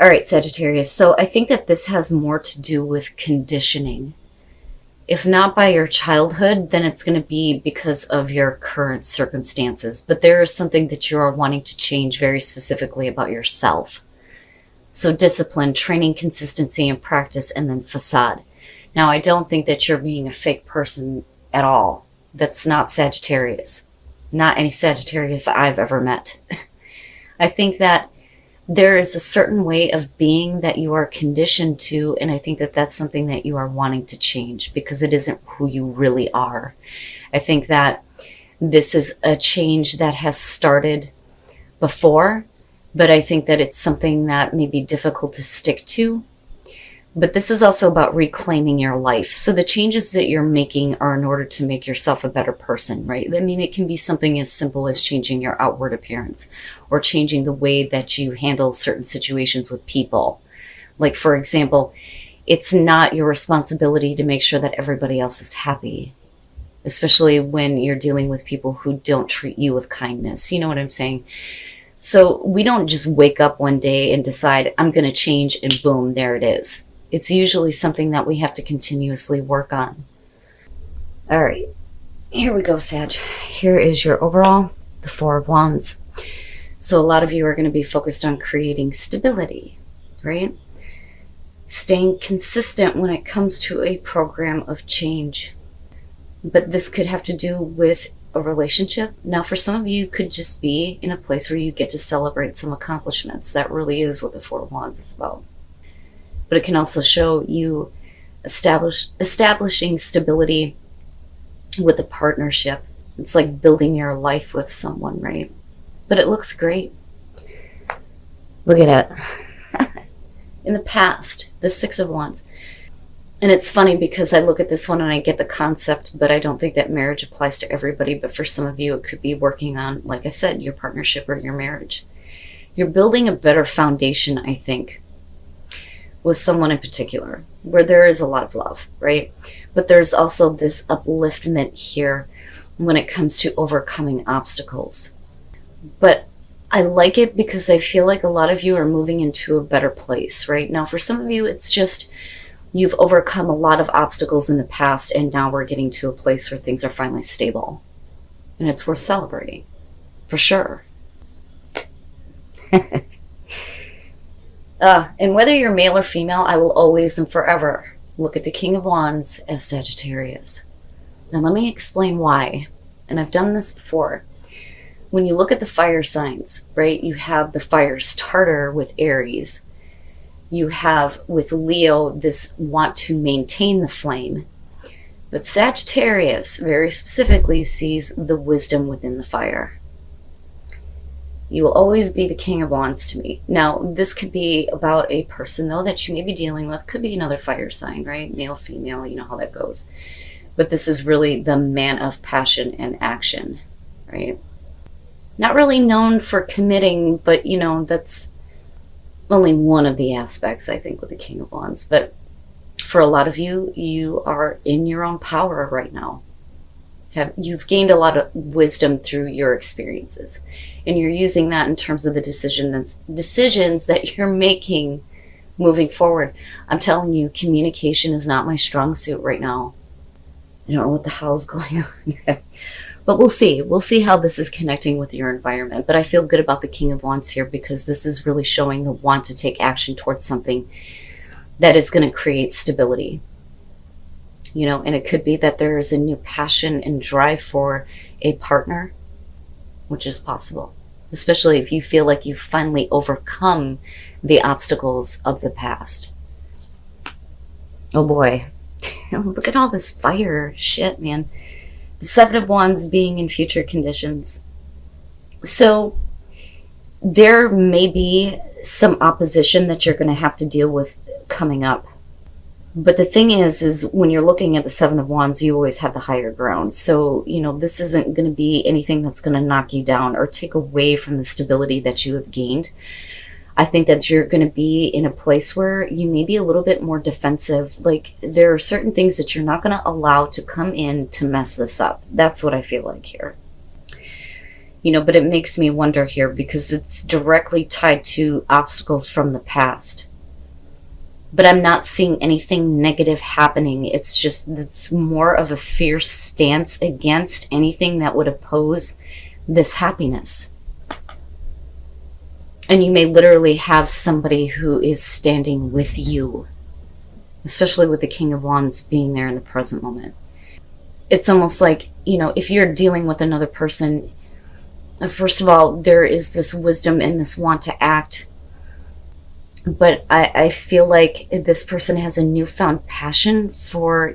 All right, Sagittarius. So I think that this has more to do with conditioning. If not by your childhood, then it's going to be because of your current circumstances. But there is something that you are wanting to change very specifically about yourself. So discipline, training, consistency, and practice, and then facade. Now, I don't think that you're being a fake person at all. That's not Sagittarius. Not any Sagittarius I've ever met. I think that there is a certain way of being that you are conditioned to, and I think that that's something that you are wanting to change because it isn't who you really are. I think that this is a change that has started before, but I think that it's something that may be difficult to stick to. But this is also about reclaiming your life. So the changes that you're making are in order to make yourself a better person, right? I mean, it can be something as simple as changing your outward appearance or changing the way that you handle certain situations with people. Like, for example, it's not your responsibility to make sure that everybody else is happy, especially when you're dealing with people who don't treat you with kindness. You know what I'm saying? So we don't just wake up one day and decide, I'm going to change, and boom, there it is. It's usually something that we have to continuously work on. All right, here we go, Sag. Here is your overall, the Four of Wands. So a lot of you are going to be focused on creating stability, right? Staying consistent when it comes to a program of change. But this could have to do with a relationship. Now, for some of you, could just be in a place where you get to celebrate some accomplishments. That really is what the Four of Wands is about. But it can also show you establishing stability with a partnership. It's like building your life with someone, right? But it looks great. Look at it. In the past, the Six of Wands. And it's funny because I look at this one and I get the concept, but I don't think that marriage applies to everybody. But for some of you, it could be working on, like I said, your partnership or your marriage. You're building a better foundation, I think, with someone in particular, where there is a lot of love, right? But there's also this upliftment here when it comes to overcoming obstacles. But I like it because I feel like a lot of you are moving into a better place, right? Now, for some of you, it's just you've overcome a lot of obstacles in the past, and now we're getting to a place where things are finally stable. And it's worth celebrating, for sure. And whether you're male or female, I will always and forever look at the King of Wands as Sagittarius. Now let me explain why. And I've done this before. When you look at the fire signs, right, you have the fire starter with Aries. You have with Leo this want to maintain the flame. But Sagittarius very specifically sees the wisdom within the fire. You will always be the King of Wands to me. Now, this could be about a person, though, that you may be dealing with. Could be another fire sign, right? Male, female, you know how that goes. But this is really the man of passion and action, right? Not really known for committing, but, you know, that's only one of the aspects, I think, with the King of Wands. But for a lot of you, you are in your own power right now. You've gained a lot of wisdom through your experiences, and you're using that in terms of the decisions that you're making moving forward. I'm telling you, communication is not my strong suit right now. I don't know what the hell is going on. But we'll see. We'll see how this is connecting with your environment. But I feel good about the King of Wands here because this is really showing the want to take action towards something that is going to create stability. You know, and it could be that there is a new passion and drive for a partner, which is possible, especially if you feel like you've finally overcome the obstacles of the past. Oh boy, look at all this fire shit, man. The Seven of Wands being in future conditions. So there may be some opposition that you're going to have to deal with coming up. But the thing is when you're looking at the Seven of Wands, you always have the higher ground. So, you know, this isn't going to be anything that's going to knock you down or take away from the stability that you have gained. I think that you're going to be in a place where you may be a little bit more defensive. Like, there are certain things that you're not going to allow to come in to mess this up. That's what I feel like here. But it makes me wonder here because it's directly tied to obstacles from the past. But I'm not seeing anything negative happening. It's more of a fierce stance against anything that would oppose this happiness. And you may literally have somebody who is standing with you, especially with the King of Wands being there in the present moment. It's almost like, if you're dealing with another person, first of all, there is this wisdom and this want to act. But I feel like this person has a newfound passion for,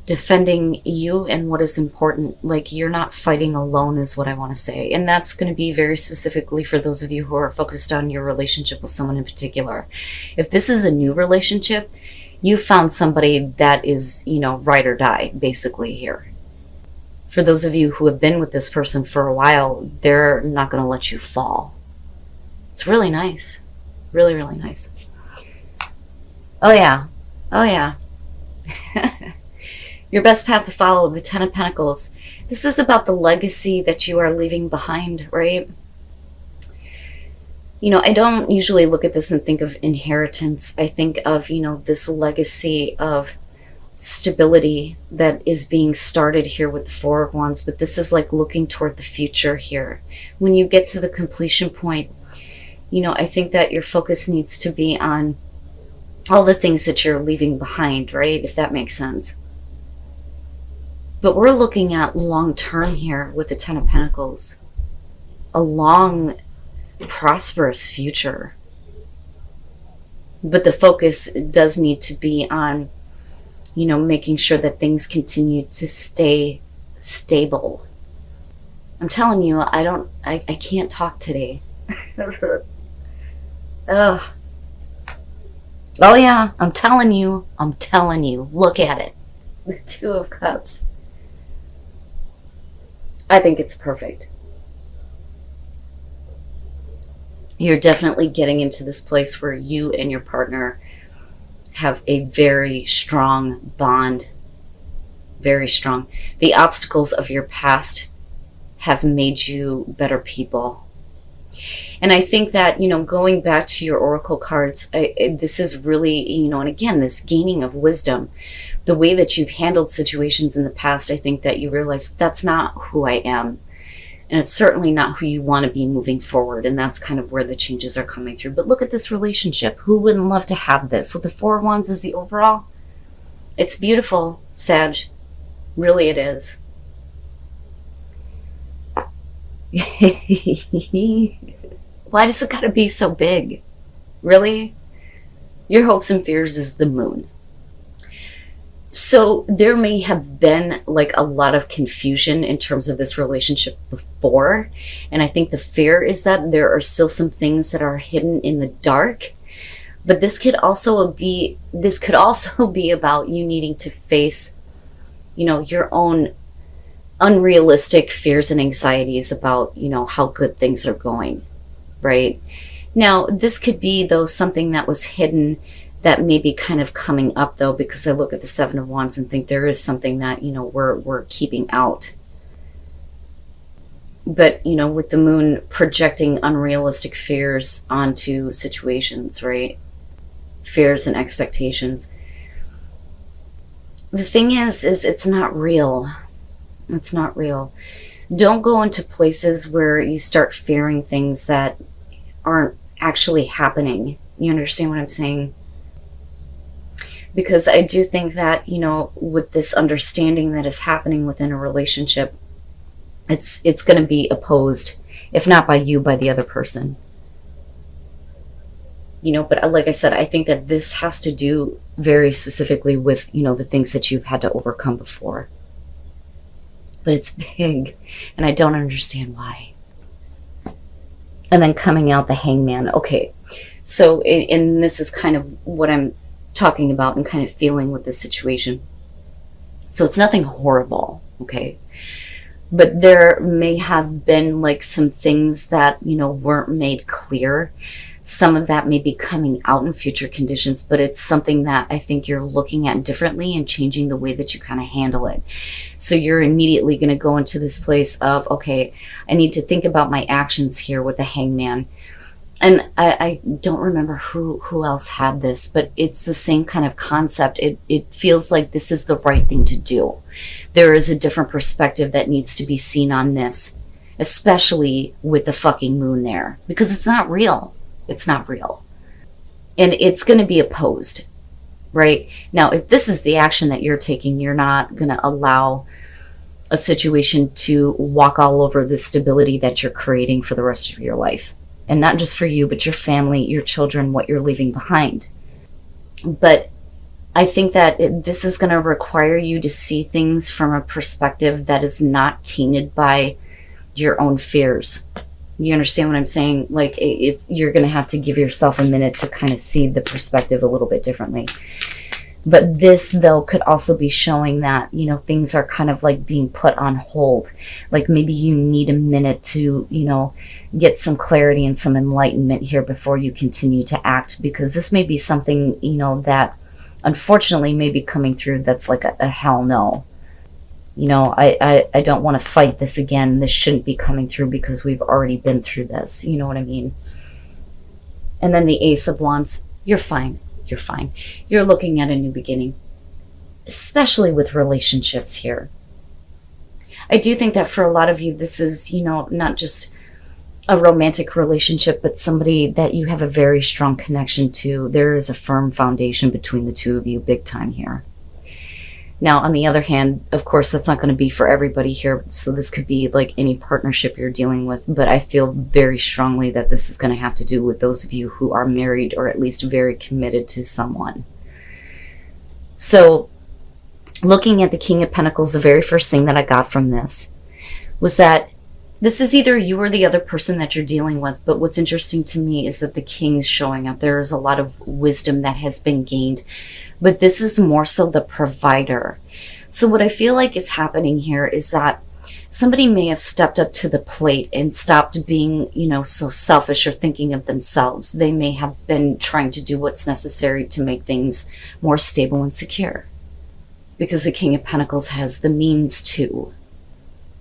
defending you and what is important. Like, you're not fighting alone is what I want to say. And that's going to be very specifically for those of you who are focused on your relationship with someone in particular. If this is a new relationship, you found somebody that is, ride or die, basically here. For those of you who have been with this person for a while, they're not going to let you fall. It's really nice. Really, really nice. Oh yeah. Oh yeah. Your best path to follow, the Ten of Pentacles. This is about the legacy that you are leaving behind, right? I don't usually look at this and think of inheritance. I think of, this legacy of stability that is being started here with the Four of Wands. But this is like looking toward the future here. When you get to the completion point, I think that your focus needs to be on all the things that you're leaving behind, right? If that makes sense. But we're looking at long term here with the Ten of Pentacles. A long, prosperous future. But the focus does need to be on, making sure that things continue to stay stable. I'm telling you, I can't talk today. Ugh. Oh yeah, I'm telling you, look at it. The Two of Cups. I think it's perfect. You're definitely getting into this place where you and your partner have a very strong bond. Very strong. The obstacles of your past have made you better people. And I think that, going back to your oracle cards, this is really, and again, this gaining of wisdom, the way that you've handled situations in the past, I think that you realize that's not who I am. And it's certainly not who you want to be moving forward. And that's kind of where the changes are coming through. But look at this relationship. Who wouldn't love to have this? With the Four of Wands is the overall. It's beautiful, Sag. Really it is. Why does it gotta be so big? Really? Your hopes and fears is the Moon. So there may have been like a lot of confusion in terms of this relationship before. And I think the fear is that there are still some things that are hidden in the dark. But this could also be about you needing to face, your own unrealistic fears and anxieties about, how good things are going, right? Now, this could be, though, something that was hidden that may be kind of coming up, though, because I look at the Seven of Wands and think there is something that, we're keeping out. But, with the Moon projecting unrealistic fears onto situations, right? Fears and expectations. The thing is it's not real. It's not real. Don't go into places where you start fearing things that aren't actually happening. You understand what I'm saying? Because I do think that, with this understanding that is happening within a relationship, it's going to be opposed, if not by you, by the other person. But like I said, I think that this has to do very specifically with, the things that you've had to overcome before. But it's big, and I don't understand why. And then coming out the Hangman. Okay, so, and this is kind of what I'm talking about and kind of feeling with this situation. So it's nothing horrible, okay? But there may have been like some things that, weren't made clear Some of that may be coming out in future conditions, but it's something that I think you're looking at differently and changing the way that you kind of handle it. So you're immediately going to go into this place of, okay, I need to think about my actions here with the Hangman. And I don't remember who else had this, but it's the same kind of concept. It feels like this is the right thing to do. There is a different perspective that needs to be seen on this, especially with the fucking moon there, because it's not real. It's not real. And it's going to be opposed, right? Now, if this is the action that you're taking, you're not going to allow a situation to walk all over the stability that you're creating for the rest of your life. And not just for you, but your family, your children, what you're leaving behind. But I think that this is going to require you to see things from a perspective that is not tainted by your own fears. You understand what I'm saying? Like, you're going to have to give yourself a minute to kind of see the perspective a little bit differently. But this, though, could also be showing that, you know, things are kind of like being put on hold. Like maybe you need a minute to, you know, get some clarity and some enlightenment here before you continue to act. Because this may be something, you know, that unfortunately may be coming through that's like a hell no. You know, I don't want to fight this again. This shouldn't be coming through because we've already been through this. You know what I mean? And then the Ace of Wands, you're fine. You're fine. You're looking at a new beginning, especially with relationships here. I do think that for a lot of you, this is, you know, not just a romantic relationship, but somebody that you have a very strong connection to. There is a firm foundation between the two of you, big time here. Now, on the other hand, of course, that's not going to be for everybody here. So this could be like any partnership you're dealing with. But I feel very strongly that this is going to have to do with those of you who are married or at least very committed to someone. So looking at the King of Pentacles, the very first thing that I got from this was that this is either you or the other person that you're dealing with. But what's interesting to me is that the King's showing up. There is a lot of wisdom that has been gained. But this is more so the provider. So what I feel like is happening here is that somebody may have stepped up to the plate and stopped being, you know, so selfish or thinking of themselves. They may have been trying to do what's necessary to make things more stable and secure. Because the King of Pentacles has the means to.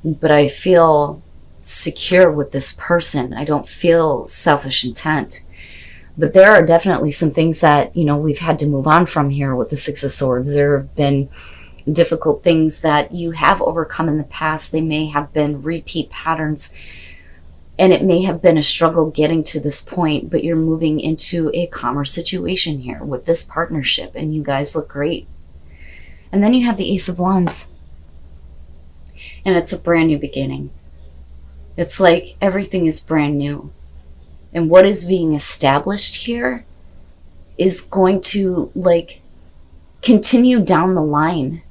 But I feel secure with this person. I don't feel selfish intent. But there are definitely some things that, you know, we've had to move on from here with the Six of Swords. There have been difficult things that you have overcome in the past. They may have been repeat patterns. And it may have been a struggle getting to this point, but you're moving into a calmer situation here with this partnership. And you guys look great. And then you have the Ace of Wands. And it's a brand new beginning. It's like everything is brand new. And what is being established here is going to, like, continue down the line.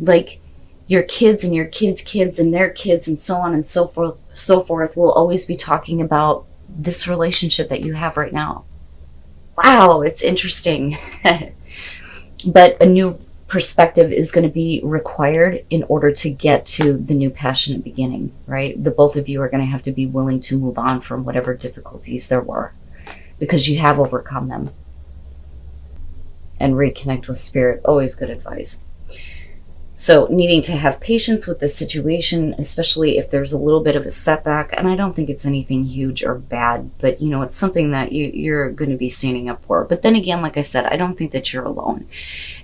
Like, your kids and your kids' kids and their kids and so on and so forth will always be talking about this relationship that you have right now. Wow, it's interesting. But a new perspective is going to be required in order to get to the new passionate beginning, right? The both of you are going to have to be willing to move on from whatever difficulties there were, because you have overcome them. And reconnect with spirit, always good advice. So needing to have patience with this situation, especially if there's a little bit of a setback. And I don't think it's anything huge or bad, but you know, it's something that you're going to be standing up for. But then again, like I said, I don't think that you're alone.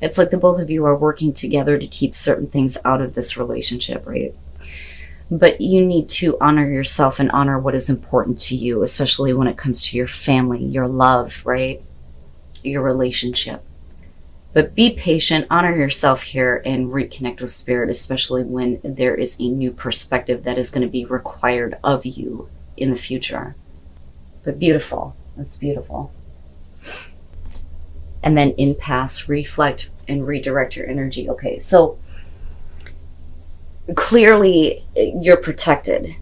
It's like the both of you are working together to keep certain things out of this relationship, right? But you need to honor yourself and honor what is important to you, especially when it comes to your family, your love, right? Your relationship. But be patient, honor yourself here, and reconnect with spirit, especially when there is a new perspective that is going to be required of you in the future. But beautiful. That's beautiful. And then impasse, reflect, and redirect your energy. Okay, so clearly you're protected.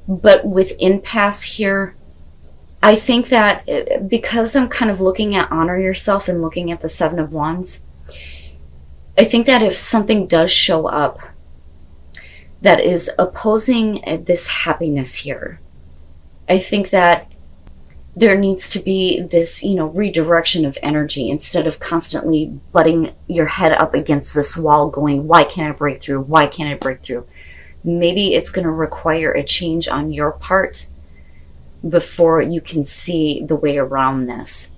But with impasse here, I think that because I'm kind of looking at honor yourself and looking at the Seven of Wands, I think that if something does show up that is opposing this happiness here, I think that there needs to be this, redirection of energy instead of constantly butting your head up against this wall going, why can't I break through? Why can't I break through? Maybe it's going to require a change on your part before you can see the way around this.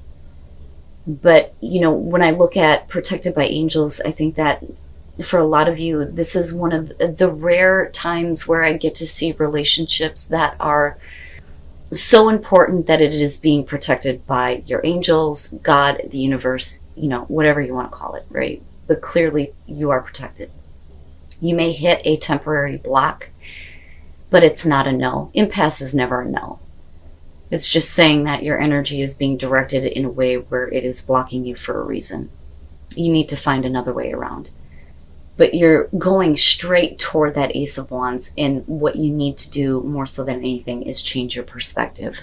But, when I look at protected by angels, I think that for a lot of you, this is one of the rare times where I get to see relationships that are so important that it is being protected by your angels, God, the universe, whatever you want to call it, right? But clearly you are protected. You may hit a temporary block, but it's not a no. Impasse is never a no. It's just saying that your energy is being directed in a way where it is blocking you for a reason. You need to find another way around. But you're going straight toward that Ace of Wands, and what you need to do more so than anything is change your perspective.